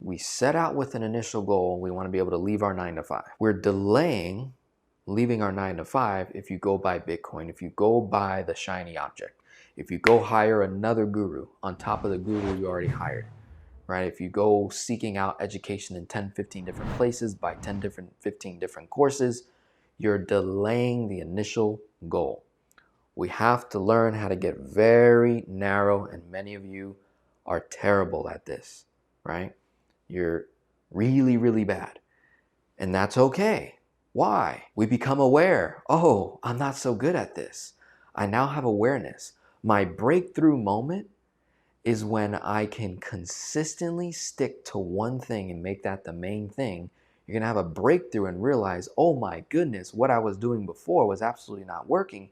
we set out with an initial goal. We want to be able to leave our 9 to 5. We're delaying leaving our 9 to 5 if you go buy Bitcoin, if you go buy the shiny object, if you go hire another guru on top of the guru you already hired, right? If you go seeking out education in 10, 15 different places, buy 15 different courses, you're delaying the initial goal. We have to learn how to get very narrow, and many of you are terrible at this, right? You're really, really bad, and that's okay. Why? We become aware. Oh, I'm not so good at this. I now have awareness. My breakthrough moment is when I can consistently stick to one thing and make that the main thing. You're going to have a breakthrough and realize, oh my goodness, what I was doing before was absolutely not working.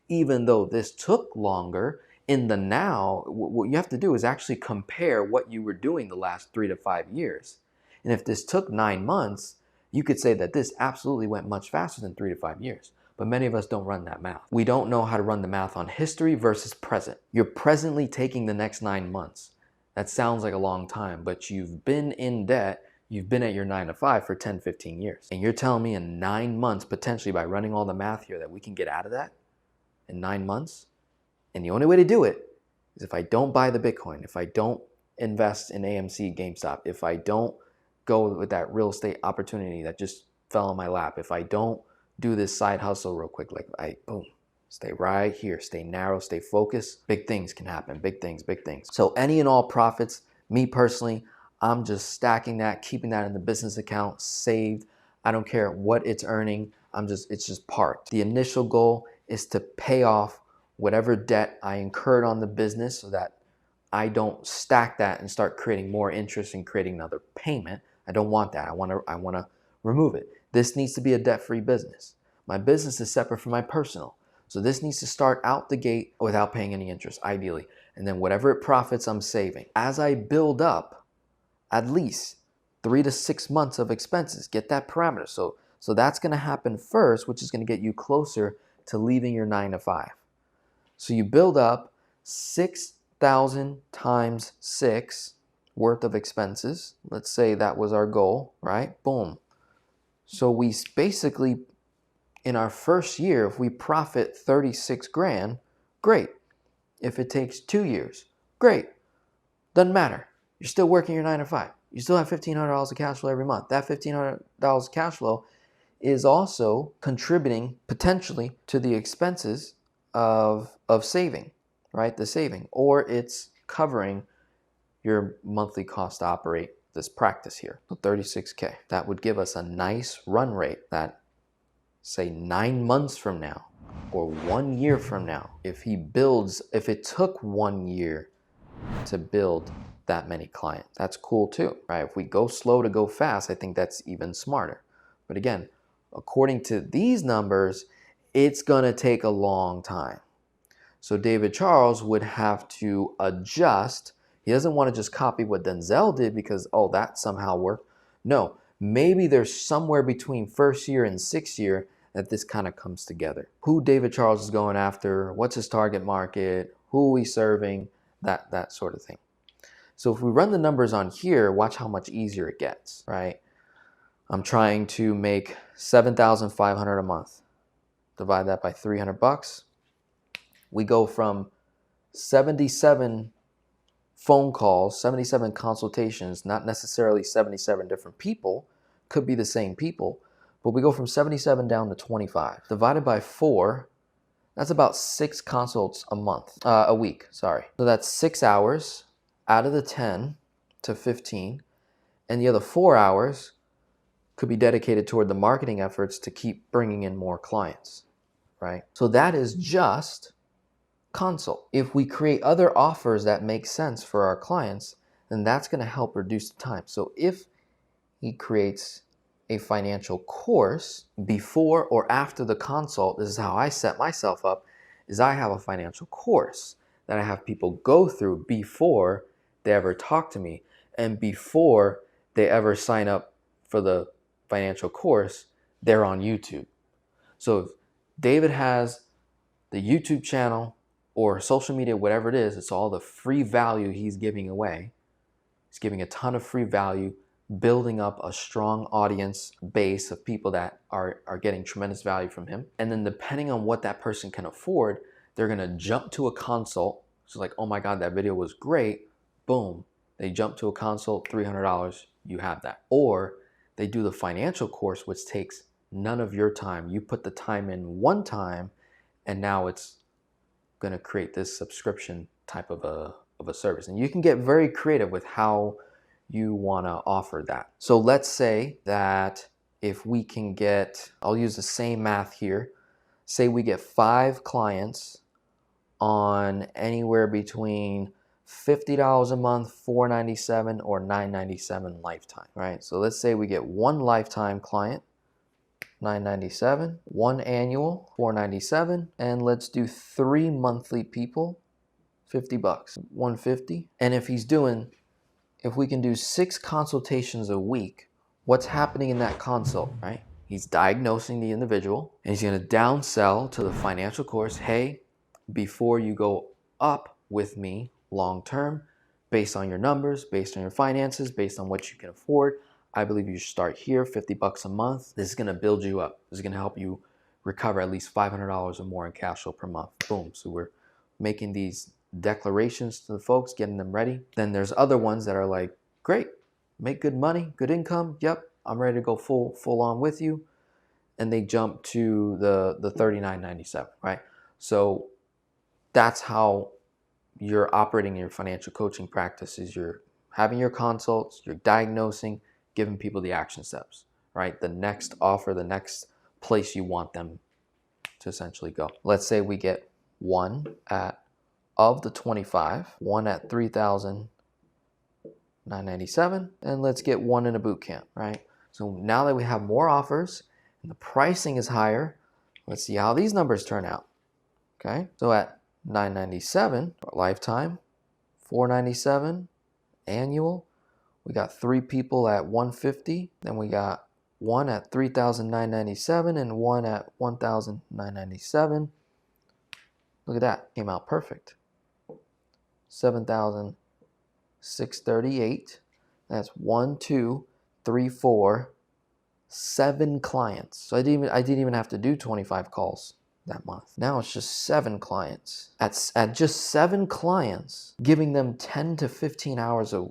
Even though this took longer, in the now, what you have to do is actually compare what you were doing the last 3 to 5 years. And if this took 9 months, you could say that this absolutely went much faster than 3 to 5 years. But many of us don't run that math. We don't know how to run the math on history versus present. You're presently taking the next 9 months. That sounds like a long time, but you've been in debt. You've been at your 9 to 5 for 10, 15 years. And you're telling me in 9 months, potentially by running all the math here, that we can get out of that in 9 months? And the only way to do it is if I don't buy the Bitcoin, if I don't invest in AMC, GameStop, if I don't go with that real estate opportunity that just fell in my lap, if I don't do this side hustle real quick, like boom, stay right here, stay narrow, stay focused, big things can happen, big things, big things. So any and all profits, me personally, I'm just stacking that, keeping that in the business account, saved. I don't care what it's earning. It's just parked. The initial goal is to pay off whatever debt I incurred on the business so that I don't stack that and start creating more interest and creating another payment. I don't want that. I want to remove it. This needs to be a debt-free business. My business is separate from my personal. So this needs to start out the gate without paying any interest, ideally. And then whatever it profits, I'm saving. As I build up at least 3 to 6 months of expenses, get that parameter. So that's going to happen first, which is going to get you closer to leaving your 9 to 5. So you build up 6,000 times 6 worth of expenses. Let's say that was our goal, right? Boom. So we basically, in our first year, if we profit 36 grand, great. If it takes 2 years, great. Doesn't matter. You're still working your 9 to 5. You still have $1,500 of cash flow every month. That $1,500 of cash flow is also contributing potentially to the expenses of saving, right? The saving, or it's covering your monthly cost to operate this practice here. So 36K. That would give us a nice run rate that, say, 9 months from now or 1 year from now, if it took 1 year to build that many clients, that's cool too, right? If we go slow to go fast, I think that's even smarter. But again, according to these numbers, it's gonna take a long time. So David Charles would have to adjust. He doesn't want to just copy what Denzel did because, oh, that somehow worked. No, maybe there's somewhere between first year and 6th year that this kind of comes together. Who David Charles is going after, what's his target market, who are we serving, that sort of thing. So if we run the numbers on here, watch how much easier it gets, right? I'm trying to make $7,500 a month. Divide that by 300 bucks. We go from 77 phone calls, 77 consultations, not necessarily 77 different people, could be the same people, but we go from 77 down to 25. Divided by 4, that's about 6 consults a week. So that's 6 hours out of the 10 to 15, and the other 4 hours could be dedicated toward the marketing efforts to keep bringing in more clients, right? So that is just consult. If we create other offers that make sense for our clients, then that's going to help reduce the time. So if he creates a financial course before or after the consult, this is how I set myself up, is I have a financial course that I have people go through before they ever talk to me and before they ever sign up for the financial course. They're on YouTube. So if David has the YouTube channel or social media, whatever it is, it's all the free value he's giving away. He's giving a ton of free value building up a strong audience base of people that are getting tremendous value from him. And then depending on what that person can afford, they're gonna jump to a consult. So like, oh my God, that video was great. Boom, they jump to a consult, $300, you have that. Or they do the financial course, which takes none of your time. You put the time in one time, and now it's gonna create this subscription type of a service. And you can get very creative with how you wanna offer that. So let's say that if we can get, I'll use the same math here, say we get 5 clients on anywhere between $50 a month, $497, or $997 lifetime, right? So let's say we get 1 lifetime client, $997, 1 annual, $497, and let's do 3 monthly people, $50, $150. And if we can do 6 consultations a week, what's happening in that consult, right? He's diagnosing the individual, and he's gonna downsell to the financial course, hey, before you go up with me long term, based on your numbers, based on your finances, based on what you can afford, I believe you should start here, $50 a month. This is gonna build you up. This is gonna help you recover at least $500 or more in cash flow per month. Boom. So we're making these declarations to the folks, getting them ready. Then there's other ones that are like, great, make good money, good income. Yep, I'm ready to go full on with you. And they jump to the $39.97, right? So that's how you're operating your financial coaching practices. You're having your consults, you're diagnosing, giving people the action steps, right? The next offer, the next place you want them to essentially go. Let's say we get 1 of the 25, 1 at $3,997, and let's get 1 in a boot camp, right? So now that we have more offers and the pricing is higher, let's see how these numbers turn out. Okay, so at $997 lifetime, $497 annual, we got 3 people at $150, then we got 1 at $3,997 and 1 at $1,997. Look at that, came out perfect. $7,638. That's 1, 2, 3, 4, 7 clients. So I didn't even have to do 25 calls that month. Now it's just 7 clients. At just 7 clients, giving them 10 to 15 hours a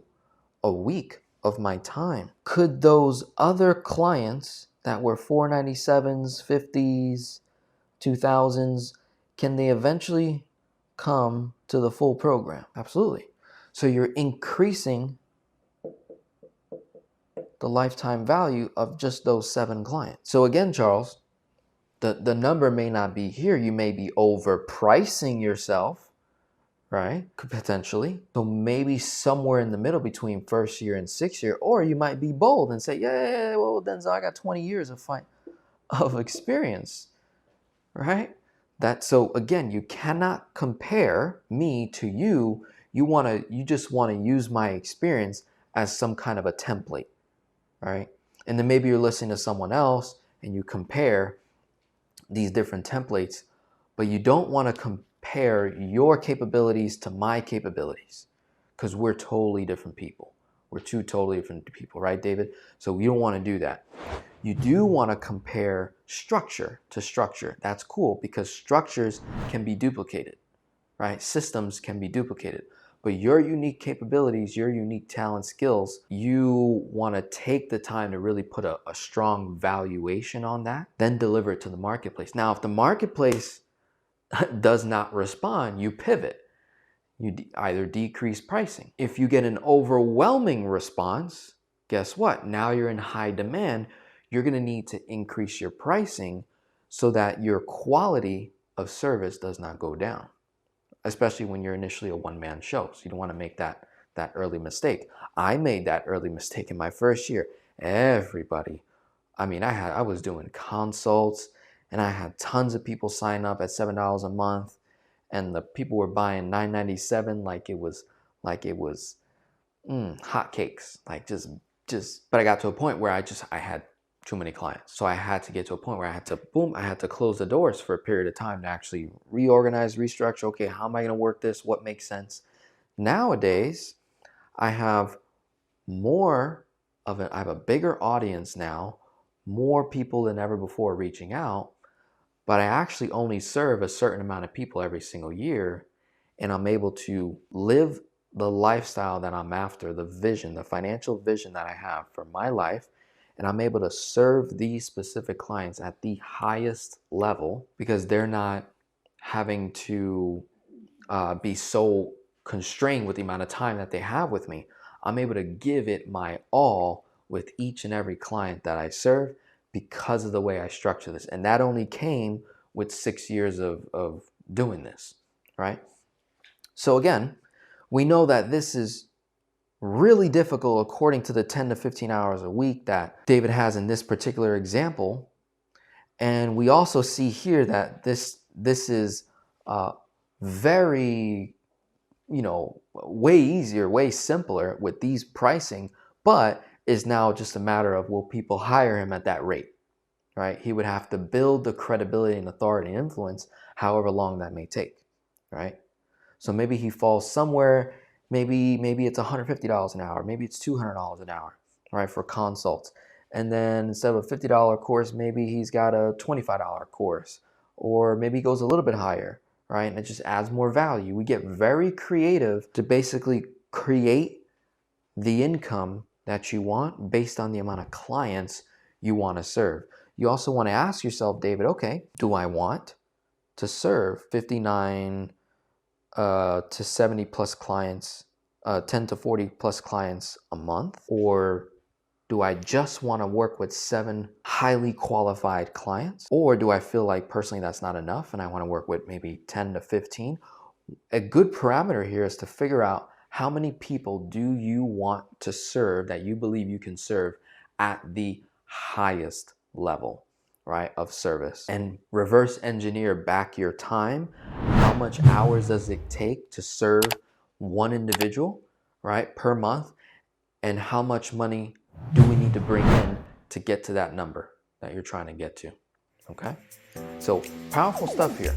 week of my time. Could those other clients that were 497s, 50s, 2000s, can they eventually come to the full program? Absolutely. So you're increasing the lifetime value of just those 7 clients. So again, Charles, the number may not be here. You may be overpricing yourself, right? Potentially. So maybe somewhere in the middle between first year and 6th year, or you might be bold and say, yeah, well, Denzel, I got 20 years of experience, right? So again, you cannot compare me to you. You just want to use my experience as some kind of a template, right? And then maybe you're listening to someone else and you compare these different templates, but you don't want to compare your capabilities to my capabilities, because we're totally different people. We're 2 totally different people, right, David? So we don't want to do that. You do want to compare structure to structure. That's cool, because structures can be duplicated, right? Systems can be duplicated. But your unique capabilities, your unique talent, skills, you want to take the time to really put a strong valuation on that, then deliver it to the marketplace. Now, if the marketplace does not respond, you pivot. You either decrease pricing. If you get an overwhelming response, guess what? Now you're in high demand. You're going to need to increase your pricing so that your quality of service does not go down, especially when you're initially a one-man show. So you don't want to make that early mistake. I made that early mistake in my first year. Everybody, I was doing consults, and I had tons of people sign up at $7 a month, and the people were buying $997 like it was hotcakes. But I got to a point where I had too many clients. So I had to get to a point where I had to close the doors for a period of time to actually reorganize, restructure. Okay, how am I going to work this? What makes sense? Nowadays, I have more I have a bigger audience now, more people than ever before reaching out, but I actually only serve a certain amount of people every single year, and I'm able to live the lifestyle that I'm after, the vision, the financial vision that I have for my life, and I'm able to serve these specific clients at the highest level because they're not having to be so constrained with the amount of time that they have with me. I'm able to give it my all with each and every client that I serve because of the way I structure this. And that only came with 6 years of doing this, right? So again, we know that this is really difficult according to the 10 to 15 hours a week that David has in this particular example. And we also see here that this is very, way easier, way simpler with these pricing, but is now just a matter of, will people hire him at that rate, right? He would have to build the credibility and authority and influence however long that may take, right? So maybe he falls somewhere, maybe it's $150 an hour, maybe it's $200 an hour, right, for consults. And then instead of a $50 course, maybe he's got a $25 course, or maybe he goes a little bit higher, right? And it just adds more value. We get very creative to basically create the income that you want based on the amount of clients you want to serve. You also want to ask yourself, David, okay, do I want to serve 59 to 70 plus clients, 10 to 40 plus clients a month? Or do I just want to work with 7 highly qualified clients? Or do I feel like personally that's not enough and I want to work with maybe 10 to 15? A good parameter here is to figure out how many people do you want to serve that you believe you can serve at the highest level, right, of service, and reverse engineer back your time. How much hours does it take to serve one individual, right, per month? And how much money do we need to bring in to get to that number that you're trying to get to? Okay? So powerful stuff here.